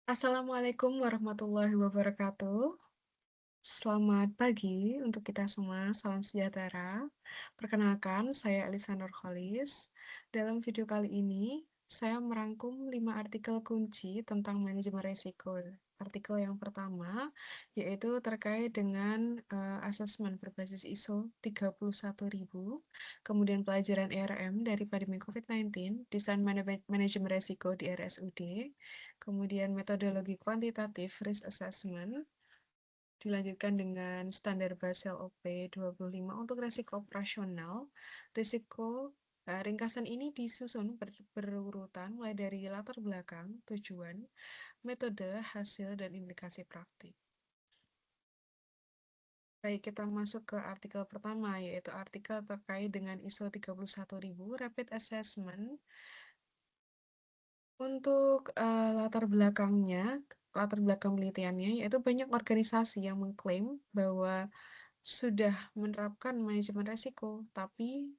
Assalamualaikum warahmatullahi wabarakatuh. Selamat pagi untuk kita semua, salam sejahtera. Perkenalkan, saya Elisa Nurholis. Dalam video kali ini, saya merangkum 5 artikel kunci tentang manajemen risiko. Artikel yang pertama, yaitu terkait dengan asesmen berbasis ISO 31000, kemudian pelajaran ERM dari pandemi COVID-19, desain manajemen risiko di RSUD, kemudian metodologi kuantitatif risk assessment, dilanjutkan dengan standar Basel OP 25 untuk risiko operasional. Ringkasan ini disusun berurutan mulai dari latar belakang, tujuan, metode, hasil, dan implikasi praktik. Baik, kita masuk ke artikel pertama, yaitu artikel terkait dengan ISO 31000 Rapid Assessment. Untuk latar belakang penelitiannya, yaitu banyak organisasi yang mengklaim bahwa sudah menerapkan manajemen risiko, tapi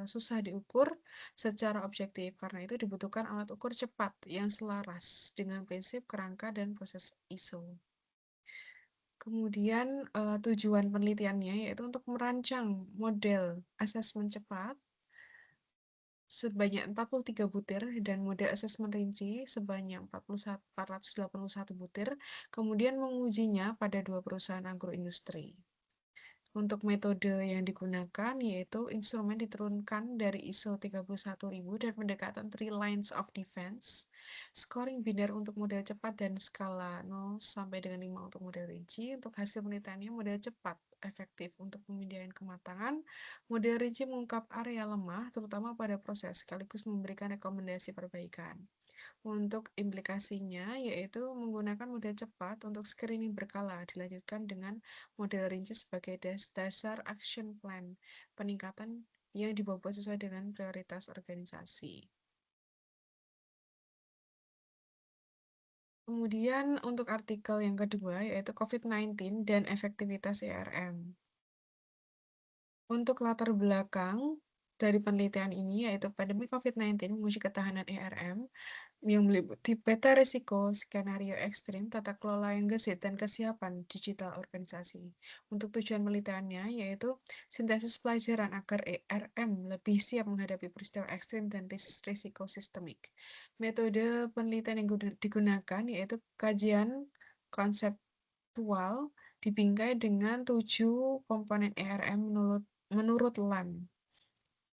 susah diukur secara objektif. Karena itu dibutuhkan alat ukur cepat yang selaras dengan prinsip kerangka dan proses ISO. Kemudian tujuan penelitiannya yaitu untuk merancang model asesmen cepat sebanyak 43 butir dan model asesmen rinci sebanyak 481 butir, kemudian mengujinya pada 2 perusahaan agroindustri. Untuk metode yang digunakan yaitu instrumen diturunkan dari ISO 31000 dan pendekatan 3 lines of defense, scoring biner untuk model cepat dan skala 0 sampai dengan 5 untuk model rinci. Untuk hasil penelitiannya, model cepat efektif untuk pemindahan kematangan, model rinci mengungkap area lemah terutama pada proses sekaligus memberikan rekomendasi perbaikan. Untuk implikasinya, yaitu menggunakan model cepat untuk screening berkala, dilanjutkan dengan model rinci sebagai dasar action plan, peningkatan yang dibawa sesuai dengan prioritas organisasi. Kemudian untuk artikel yang kedua, yaitu COVID-19 dan efektivitas ERM. Untuk latar belakang dari penelitian ini, yaitu pandemi COVID-19 menguji ketahanan ERM, yang meliputi peta risiko, skenario ekstrim, tata kelola yang gesit, dan kesiapan digital organisasi. Untuk tujuan penelitiannya yaitu sintesis pelajaran agar ERM lebih siap menghadapi peristiwa ekstrim dan risiko sistemik. Metode penelitian yang digunakan yaitu kajian konseptual dibingkai dengan 7 komponen ERM menurut LAM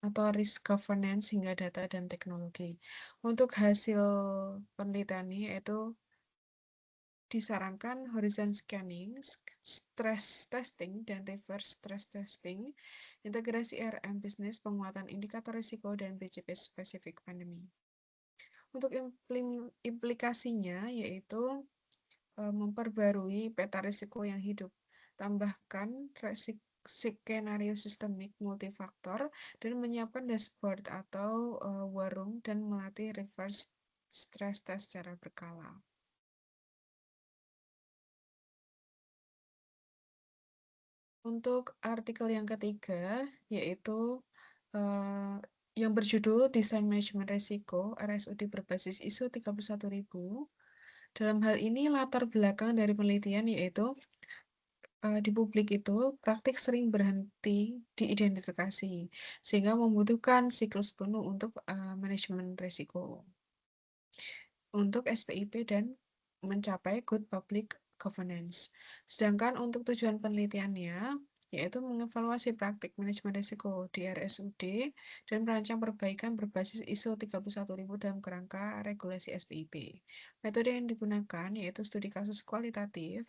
atau risk governance hingga data dan teknologi. Untuk hasil penelitian ini yaitu disarankan horizon scanning, stress testing, dan reverse stress testing, integrasi RM bisnis, penguatan indikator risiko, dan BCP spesifik pandemi. Untuk implikasinya yaitu memperbarui peta risiko yang hidup, tambahkan skenario sistemik multifaktor, dan menyiapkan dashboard atau warung dan melatih reverse stress test secara berkala. Untuk artikel yang ketiga, yaitu yang berjudul Desain Manajemen Risiko RSUD berbasis ISO 31000. Dalam hal ini, latar belakang dari penelitian yaitu di publik itu praktik sering berhenti di identifikasi, sehingga membutuhkan siklus penuh untuk manajemen risiko untuk SPIP dan mencapai good public governance. Sedangkan untuk tujuan penelitiannya, yaitu mengevaluasi praktik manajemen risiko di RSUD dan merancang perbaikan berbasis ISO 31000 dalam kerangka regulasi SPIP. Metode yang digunakan yaitu studi kasus kualitatif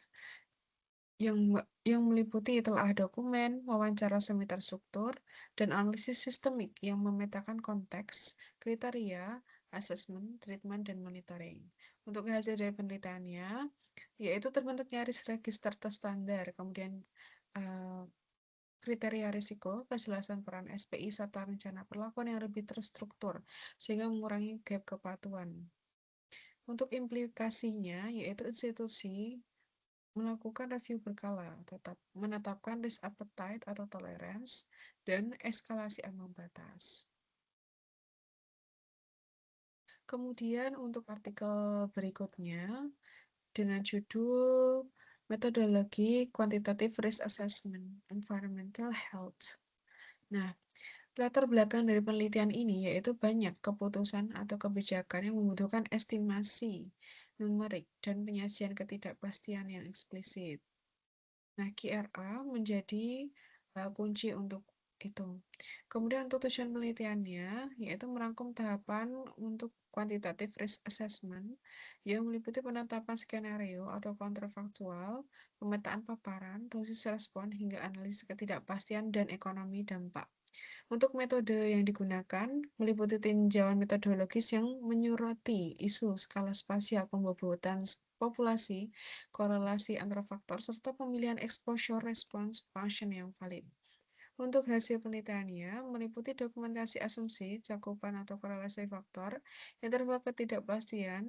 yang meliputi telah dokumen, wawancara semi terstruktur, dan analisis sistemik yang memetakan konteks, kriteria, asesmen, treatment, dan monitoring. Untuk hasil dari penelitiannya, yaitu terbentuknya risk register terstandar, kemudian kriteria risiko, kejelasan peran SPI, serta rencana perlakuan yang lebih terstruktur, sehingga mengurangi gap kepatuhan. Untuk implikasinya, yaitu institusi melakukan review berkala, tetap menetapkan risk appetite atau tolerance, dan eskalasi ambang batas. Kemudian untuk artikel berikutnya, dengan judul Metodologi Quantitative Risk Assessment Environmental Health. Nah, latar belakang dari penelitian ini yaitu banyak keputusan atau kebijakan yang membutuhkan estimasi, numerik, dan penyajian ketidakpastian yang eksplisit. Nah, QRA menjadi kunci untuk itu. Kemudian untuk tujuan penelitiannya, yaitu merangkum tahapan untuk quantitative risk assessment yang meliputi penetapan skenario atau counterfactual, pemetaan paparan, dosis respon, hingga analisis ketidakpastian dan ekonomi dampak. Untuk metode yang digunakan, meliputi tinjauan metodologis yang menyoroti isu skala spasial pembobotan populasi, korelasi antar faktor, serta pemilihan exposure response function yang valid. Untuk hasil penelitiannya, meliputi dokumentasi asumsi, cakupan atau korelasi faktor, interval ketidakpastian,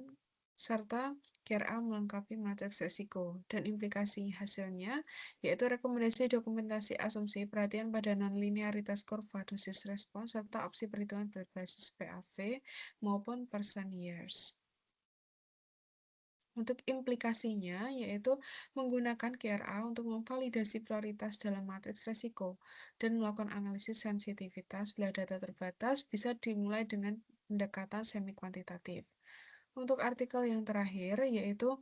serta QRA melengkapi matriks resiko. Dan implikasi hasilnya, yaitu rekomendasi dokumentasi asumsi, perhatian pada non-linearitas kurva dosis respons, serta opsi perhitungan berbasis PAV maupun percent years. Untuk implikasinya, yaitu menggunakan QRA untuk memvalidasi prioritas dalam matriks resiko dan melakukan analisis sensitivitas bila data terbatas bisa dimulai dengan pendekatan semi-kuantitatif. Untuk artikel yang terakhir, yaitu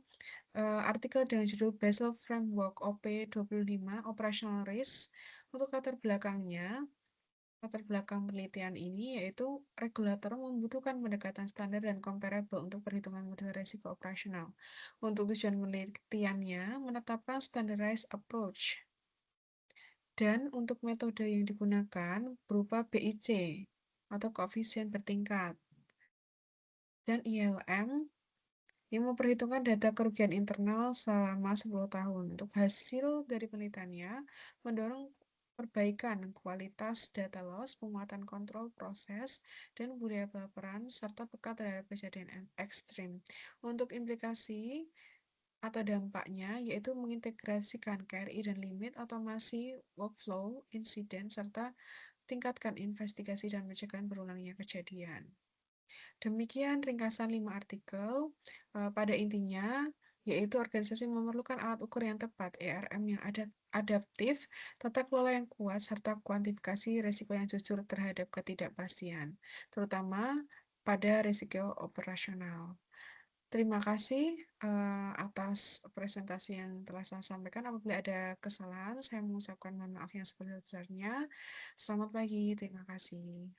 artikel dengan judul Basel Framework OP25 Operational Risk. Untuk latar belakang penelitian ini yaitu regulator membutuhkan pendekatan standar dan comparable untuk perhitungan model risiko operasional. Untuk tujuan penelitiannya, menetapkan standardized approach. Dan untuk metode yang digunakan berupa BIC atau koefisien bertingkat dan ILM yang memperhitungkan data kerugian internal selama 10 tahun. Untuk hasil dari penelitiannya, mendorong perbaikan kualitas data loss, penguatan kontrol proses, dan budaya pelaporan, serta peka terhadap kejadian ekstrim. Untuk implikasi atau dampaknya, yaitu mengintegrasikan KRI dan limit, otomasi workflow, insiden, serta tingkatkan investigasi dan mencegah berulangnya kejadian. Demikian ringkasan 5 artikel. Pada intinya, yaitu organisasi memerlukan alat ukur yang tepat, ERM yang adaptif, tata kelola yang kuat, serta kuantifikasi risiko yang jujur terhadap ketidakpastian, terutama pada risiko operasional. Terima kasih atas presentasi yang telah saya sampaikan. Apabila ada kesalahan, saya mengucapkan mohon maaf yang sebesar-besarnya. Selamat pagi, terima kasih.